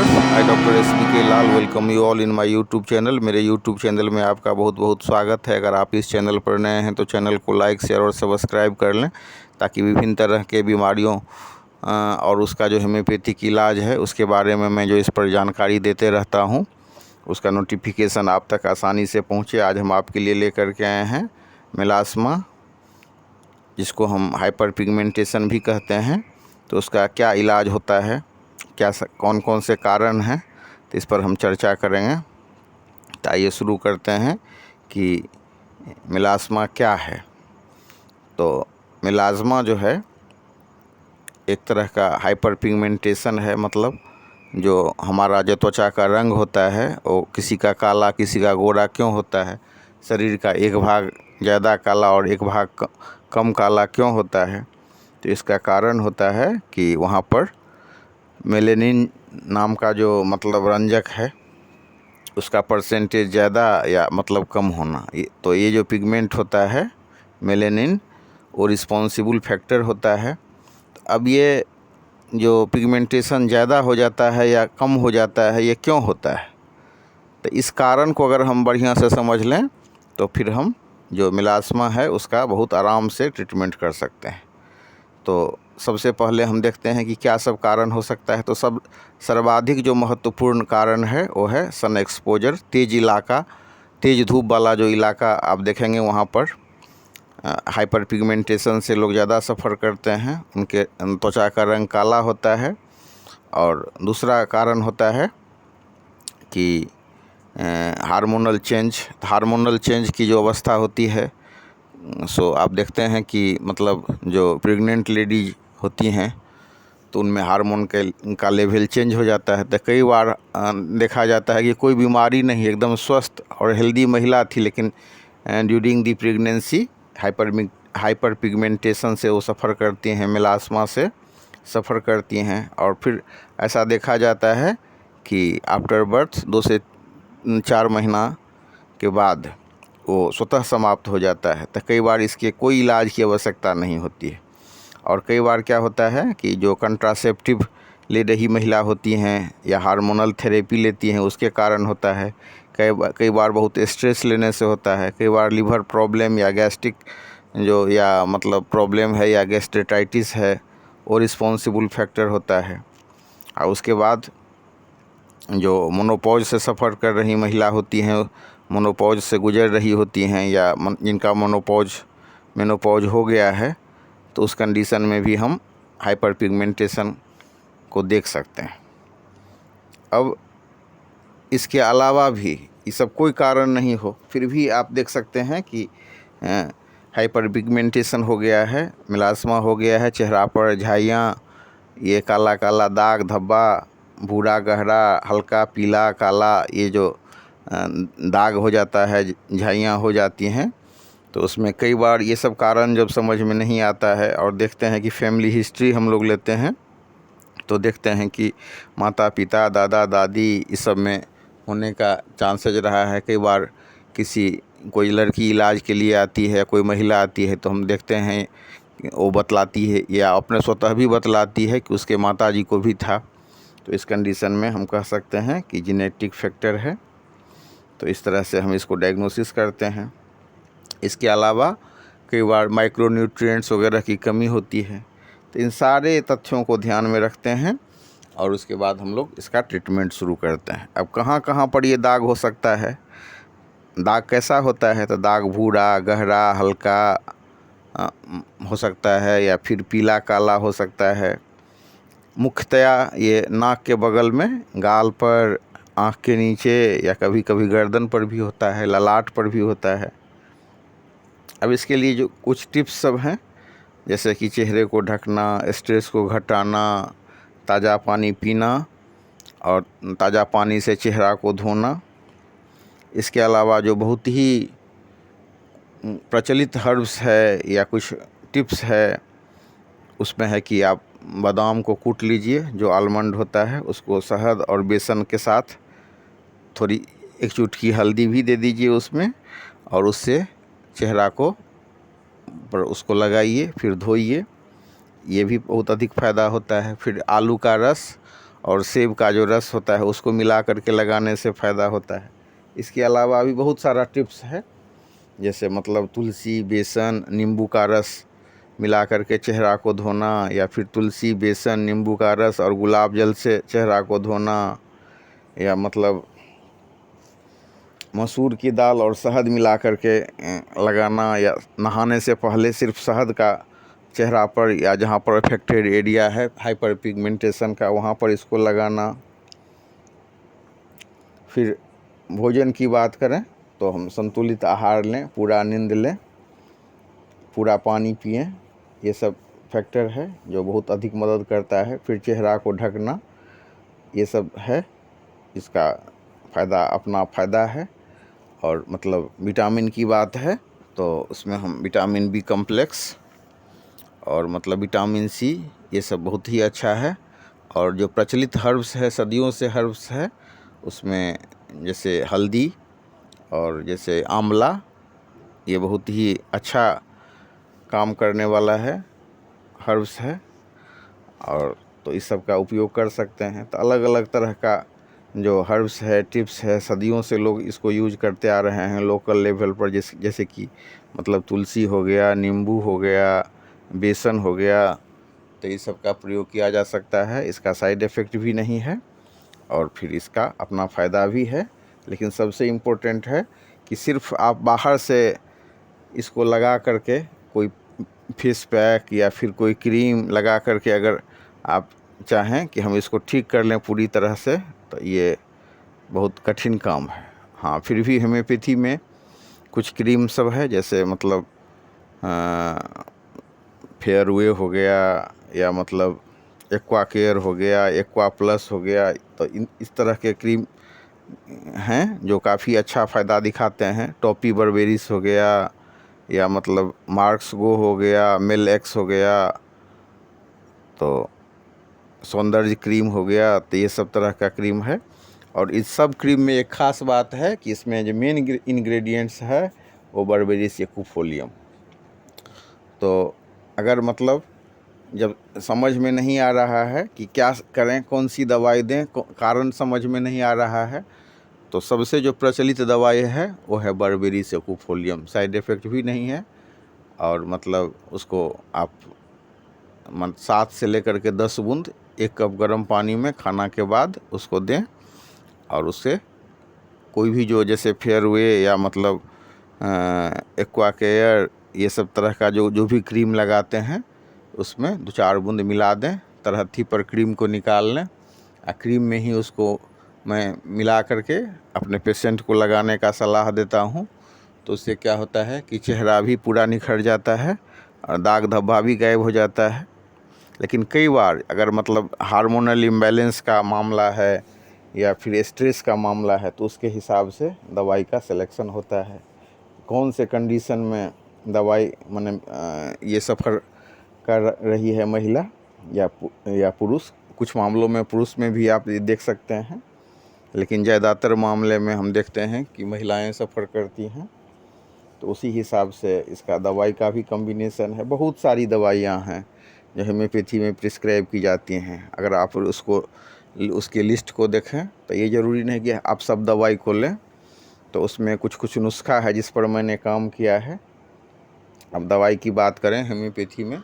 Viewers, I doctor SBK Lal welcome you all in my YouTube channel. मेरे YouTube channel में आपका बहुत बहुत स्वागत है। अगर आप इस चैनल पर नए हैं तो चैनल को लाइक शेयर और सब्सक्राइब कर लें, ताकि विभिन्न तरह के बीमारियों और उसका जो होम्योपैथिक इलाज है उसके बारे में मैं जो इस पर जानकारी देते रहता हूं, उसका नोटिफिकेशन आप तक आसानी से पहुंचे। आज हम आपके लिए लेकर के आए हैं मेलास्मा, जिसको हम हाइपर पिगमेंटेशन भी कहते हैं। तो उसका क्या इलाज होता है, कौन कौन से कारण हैं, तो इस पर हम चर्चा करेंगे। तो आइए शुरू करते हैं कि मेलास्मा क्या है। तो मेलास्मा जो है एक तरह का हाइपर पिगमेंटेशन है। मतलब जो हमारा जो त्वचा का रंग होता है वो किसी का काला किसी का गोरा क्यों होता है, शरीर का एक भाग ज़्यादा काला और एक भाग कम काला क्यों होता है, तो इसका कारण होता है कि वहाँ पर मेलेनिन नाम का जो मतलब रंजक है उसका परसेंटेज ज़्यादा या मतलब कम होना। तो ये जो पिगमेंट होता है मेलेनिन, वो रिस्पॉन्सिबल फैक्टर होता है। अब ये जो पिगमेंटेशन ज़्यादा हो जाता है या कम हो जाता है, ये क्यों होता है, तो इस कारण को अगर हम बढ़िया से समझ लें तो फिर हम जो मेलास्मा है उसका बहुत आराम से ट्रीटमेंट कर सकते हैं। तो सबसे पहले हम देखते हैं कि क्या सब कारण हो सकता है। तो सर्वाधिक जो महत्वपूर्ण कारण है वो है सन एक्सपोजर। तेज़ धूप वाला जो इलाका आप देखेंगे वहाँ पर हाइपर पिगमेंटेशन से लोग ज़्यादा सफ़र करते हैं, उनके त्वचा का रंग काला होता है। और दूसरा कारण होता है कि हार्मोनल चेंज की जो अवस्था होती है। सो आप देखते हैं कि मतलब जो प्रेग्नेंट लेडीज होती हैं तो उनमें हार्मोन का लेवल चेंज हो जाता है। तो कई बार देखा जाता है कि कोई बीमारी नहीं, एकदम स्वस्थ और हेल्दी महिला थी, लेकिन during the pregnancy hyper pigmentation से वो सफ़र करती हैं, मेलास्मा से सफ़र करती हैं। और फिर ऐसा देखा जाता है कि आफ्टर बर्थ 2 से 4 महीना के बाद वो स्वतः समाप्त हो जाता है। तो कई बार इसके कोई इलाज की आवश्यकता नहीं होती है। और कई बार क्या होता है कि जो कंट्रासेप्टिव ले रही महिला होती हैं या हार्मोनल थेरेपी लेती हैं उसके कारण होता है। कई बार बहुत स्ट्रेस लेने से होता है। कई बार लिवर प्रॉब्लम या गैस्ट्रिक जो या मतलब प्रॉब्लम है या गैस्ट्रेटाइटिस है, वो रिस्पॉन्सिबल फैक्टर होता है। और उसके बाद जो मोनोपॉज से सफ़र कर रही महिला होती हैं, मोनोपॉज से गुजर रही होती हैं, या जिनका मेनोपॉज हो गया है, तो उस कंडीशन में भी हम हाइपर पिगमेंटेशन को देख सकते हैं। अब इसके अलावा भी ये सब कोई कारण नहीं हो, फिर भी आप देख सकते हैं कि हाइपर पिगमेंटेशन हो गया है, मेलास्मा हो गया है, चेहरा पर झाइयाँ, ये काला काला दाग धब्बा, भूरा गहरा हल्का पीला काला, ये जो दाग हो जाता है, झाइयाँ हो जाती हैं। तो उसमें कई बार ये सब कारण जब समझ में नहीं आता है और देखते हैं कि फैमिली हिस्ट्री हम लोग लेते हैं तो देखते हैं कि माता पिता दादा दादी इस सब में होने का चांसेज रहा है। कई बार कोई लड़की इलाज के लिए आती है, कोई महिला आती है, तो हम देखते हैं वो बतलाती है या अपने स्वतः भी बतलाती है कि उसके माताजी को भी था। तो इस कंडीशन में हम कह सकते हैं कि जेनेटिक फैक्टर है। तो इस तरह से हम इसको डायग्नोसिस करते हैं। इसके अलावा कई बार माइक्रोन्यूट्रिएंट्स वगैरह की कमी होती है। तो इन सारे तथ्यों को ध्यान में रखते हैं और उसके बाद हम लोग इसका ट्रीटमेंट शुरू करते हैं। अब कहाँ कहाँ पर ये दाग हो सकता है, दाग कैसा होता है, तो दाग भूरा गहरा हल्का हो सकता है या फिर पीला काला हो सकता है। मुख्यतया ये नाक के बगल में, गाल पर, आँख के नीचे या कभी कभी गर्दन पर भी होता है, ललाट पर भी होता है। अब इसके लिए जो कुछ टिप्स सब हैं, जैसे कि चेहरे को ढकना, स्ट्रेस को घटाना, ताज़ा पानी पीना और ताज़ा पानी से चेहरा को धोना। इसके अलावा जो बहुत ही प्रचलित हर्ब्स है या कुछ टिप्स है, उसमें है कि आप बादाम को कूट लीजिए, जो आलमंड होता है उसको शहद और बेसन के साथ थोड़ी 1 चुटकी हल्दी भी दे दीजिए उसमें, और उससे चेहरा को पर उसको लगाइए, फिर धोइए। ये भी बहुत अधिक फ़ायदा होता है। फिर आलू का रस और सेब का जो रस होता है उसको मिला करके लगाने से फ़ायदा होता है। इसके अलावा भी बहुत सारा टिप्स है, जैसे मतलब तुलसी, बेसन, नींबू का रस मिला करके चेहरा को धोना, या फिर तुलसी, बेसन, नींबू का रस और गुलाब जल से चेहरा को धोना, या मतलब मसूर की दाल और शहद मिला करके लगाना, या नहाने से पहले सिर्फ शहद का चेहरा पर या जहाँ पर अफेक्टेड एरिया है हाइपर पिगमेंटेशन का वहाँ पर इसको लगाना। फिर भोजन की बात करें तो हम संतुलित आहार लें, पूरा नींद लें, पूरा पानी पिएं, ये सब फैक्टर है जो बहुत अधिक मदद करता है। फिर चेहरा को ढकना, ये सब है, इसका फ़ायदा अपना फ़ायदा है। और मतलब विटामिन की बात है तो उसमें हम विटामिन बी कम्प्लेक्स और मतलब विटामिन सी, ये सब बहुत ही अच्छा है। और जो प्रचलित हर्ब्स है, सदियों से हर्ब्स है, उसमें जैसे हल्दी और जैसे आंवला, ये बहुत ही अच्छा काम करने वाला है हर्ब्स है, और तो इस सब का उपयोग कर सकते हैं। तो अलग अलग तरह का जो हर्ब्स है, टिप्स है, सदियों से लोग इसको यूज करते आ रहे हैं लोकल लेवल पर, जैसे कि मतलब तुलसी हो गया, नींबू हो गया, बेसन हो गया, तो इस सब का प्रयोग किया जा सकता है। इसका साइड इफ़ेक्ट भी नहीं है और फिर इसका अपना फ़ायदा भी है। लेकिन सबसे इम्पोर्टेंट है कि सिर्फ आप बाहर से इसको लगा करके कोई फेस पैक या फिर कोई क्रीम लगा करके अगर आप चाहें कि हम इसको ठीक कर लें पूरी तरह से, तो ये बहुत कठिन काम है। हाँ, फिर भी होम्योपैथी में कुछ क्रीम सब है, जैसे मतलब फेयरवे हो गया, या मतलब एक्वा केयर हो गया, एक्वा प्लस हो गया, तो इस तरह के क्रीम हैं जो काफ़ी अच्छा फ़ायदा दिखाते हैं। टॉपी बर्बेरिस हो गया, या मतलब मार्क्स गो हो गया, मेल एक्स हो गया, तो सौंदर्य क्रीम हो गया, तो ये सब तरह का क्रीम है। और इस सब क्रीम में एक ख़ास बात है कि इसमें जो मेन इंग्रेडिएंट्स है वो बर्बेरिस एक्विफोलियम। तो अगर मतलब जब समझ में नहीं आ रहा है कि क्या करें, कौन सी दवाई दें, कारण समझ में नहीं आ रहा है, तो सबसे जो प्रचलित दवाई है वो है बर्बेरिस एक्विफोलियम। साइड इफ़ेक्ट भी नहीं है, और मतलब उसको आप 7 से लेकर के 10 बूंद 1 कप गर्म पानी में खाना के बाद उसको दें, और उससे कोई भी जो जैसे फेयरवे या मतलब एक्वा केयर, ये सब तरह का जो भी क्रीम लगाते हैं उसमें 2-4 बूंद मिला दें, तरहत्थी पर क्रीम को निकाल लें, और क्रीम में ही उसको मैं मिला करके अपने पेशेंट को लगाने का सलाह देता हूँ। तो उससे क्या होता है कि चेहरा भी पूरा निखर जाता है और दाग धब्बा भी गायब हो जाता है। लेकिन कई बार अगर मतलब हार्मोनल इम्बैलेंस का मामला है या फिर स्ट्रेस का मामला है, तो उसके हिसाब से दवाई का सिलेक्शन होता है। कौन से कंडीशन में दवाई माने ये सफ़र कर रही है महिला या पुरुष, कुछ मामलों में पुरुष में भी आप देख सकते हैं, लेकिन ज़्यादातर मामले में हम देखते हैं कि महिलाएं सफ़र करती हैं। तो उसी हिसाब से इसका दवाई का भी कॉम्बिनेशन है। बहुत सारी दवाइयाँ हैं जो होम्योपैथी में प्रिस्क्राइब की जाती हैं। अगर आप उसके लिस्ट को देखें तो ये ज़रूरी नहीं कि आप सब दवाई को लें, तो उसमें कुछ कुछ नुस्खा है जिस पर मैंने काम किया है। अब दवाई की बात करें होम्योपैथी में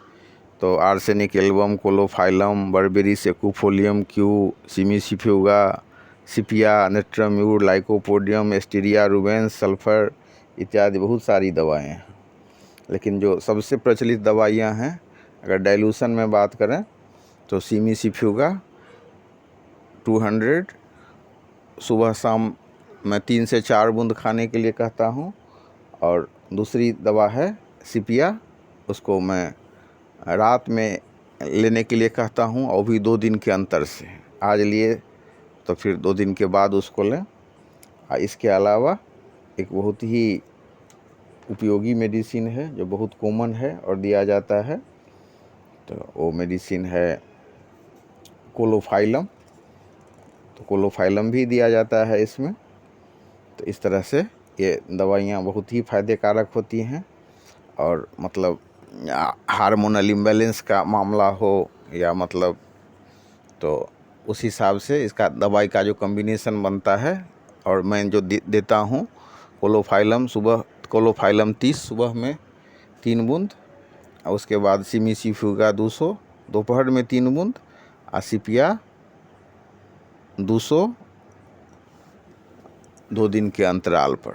तो arsenic album, caulophyllum, berberis aquifolium Q, cimicifuga, sepia, natrum mur, lycopodium, asterias rubens, sulphur इत्यादि बहुत सारी दवाएं हैं। लेकिन जो सबसे प्रचलित दवाइयां हैं, अगर डाइल्यूशन में बात करें तो सिमिसिफ्यूगा 200 सुबह शाम मैं 3 से 4 बूंद खाने के लिए कहता हूं। और दूसरी दवा है सिपिया, उसको मैं रात में लेने के लिए कहता हूं, और भी 2 दिन के अंतर से। आज लिए तो फिर 2 दिन के बाद उसको लें। इसके अलावा एक बहुत ही उपयोगी मेडिसिन है जो बहुत कॉमन है और दिया जाता है, तो वो मेडिसिन है कोलोफाइलम। तो कोलोफाइलम भी दिया जाता है इसमें। तो इस तरह से ये दवाइयाँ बहुत ही फ़ायदे कारक होती हैं। और मतलब हार्मोनल इम्बैलेंस का मामला हो या मतलब तो उस हिसाब से इसका दवाई का जो कॉम्बिनेशन बनता है। और मैं जो देता हूँ क्लोरोफाइलम 30 सुबह में 3 बूंद, और उसके बाद सिमिसिफ्यूगा 200 दोपहर में 3 बूंद, आसिपिया 200 2 दिन के अंतराल पर।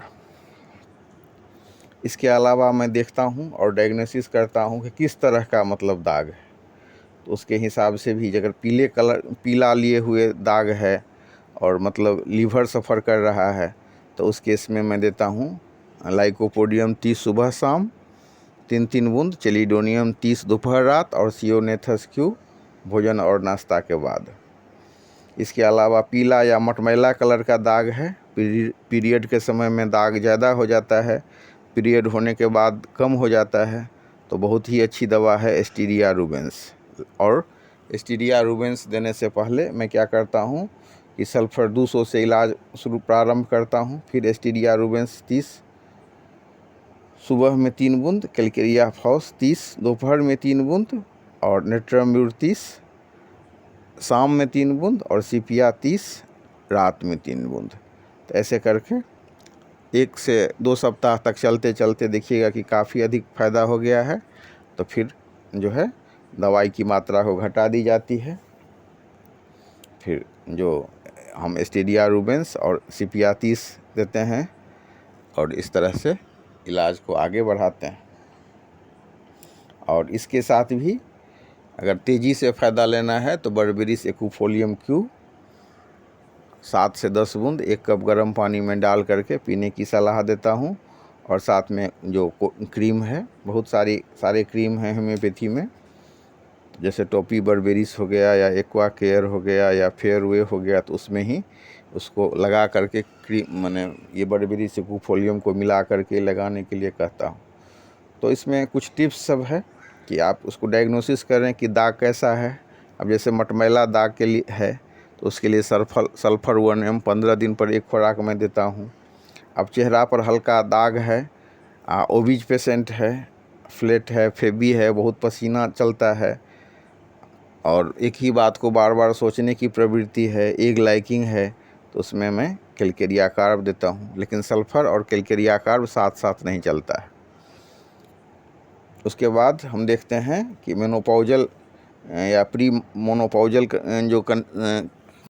इसके अलावा मैं देखता हूँ और डायग्नोसिस करता हूँ कि किस तरह का मतलब दाग है, तो उसके हिसाब से भी अगर पीला लिए हुए दाग है और मतलब लीवर सफ़र कर रहा है, तो उस केस में मैं देता हूँ लाइकोपोडियम 30 सुबह शाम 3 बूंद, चेलिडोनियम 30 दोपहर रात, और सियोनेथस क्यू भोजन और नाश्ता के बाद। इसके अलावा पीला या मटमैला कलर का दाग है, पीरियड के समय में दाग ज़्यादा हो जाता है, पीरियड होने के बाद कम हो जाता है, तो बहुत ही अच्छी दवा है एस्टीरिया रूबेंस। और एस्टीरिया रूबेंस देने से पहले मैं क्या करता हूँ कि सल्फर 200 से इलाज प्रारंभ करता हूँ। फिर एस्टीरिया रूबेंस 30 सुबह में 3 बूंद, कैलकेरिया फॉस 30 दोपहर में 3 बूंद, और नेट्रम्यूर 30 शाम में 3 बूंद, और सीपिया 30 रात में 3 बूंद। तो ऐसे करके 1 से 2 सप्ताह तक चलते चलते देखिएगा कि काफ़ी अधिक फ़ायदा हो गया है। तो फिर जो है दवाई की मात्रा को घटा दी जाती है। फिर जो हम एस्टीरिया रूबेंस और सीपिया 30 देते हैं, और इस तरह से इलाज को आगे बढ़ाते हैं। और इसके साथ भी अगर तेज़ी से फ़ायदा लेना है तो बर्बेरिस एक्यूफोलियम क्यू 7 से 10 बूंद 1 कप गर्म पानी में डाल करके पीने की सलाह देता हूँ। और साथ में जो क्रीम है, बहुत सारे क्रीम हैं होम्योपैथी में, जैसे टॉपी बर्बेरिस हो गया या एक्वा केयर हो गया या फेयरवे हो गया, तो उसमें ही उसको लगा करके क्रीम मैंने ये बर्बेरिस एक्यूफोलियम को मिला करके लगाने के लिए कहता हूँ। तो इसमें कुछ टिप्स सब है कि आप उसको डायग्नोसिस करें कि दाग कैसा है। अब जैसे मटमैला दाग के लिए है तो उसके लिए सल्फर 1 mg 15 दिन पर 1 खुराक मैं देता हूँ। अब चेहरा पर हल्का दाग है, ओबीज पेशेंट है, फ्लैट है, फेबी है, बहुत पसीना चलता है, और एक ही बात को बार बार सोचने की प्रवृत्ति है, एग लाइकिंग है, तो उसमें मैं कैलकेरिया कार्ब देता हूँ। लेकिन सल्फर और कैलकेरिया कार्ब साथ साथ नहीं चलता है। उसके बाद हम देखते हैं कि मेनोपॉजल या प्री मोनोपॉजल जो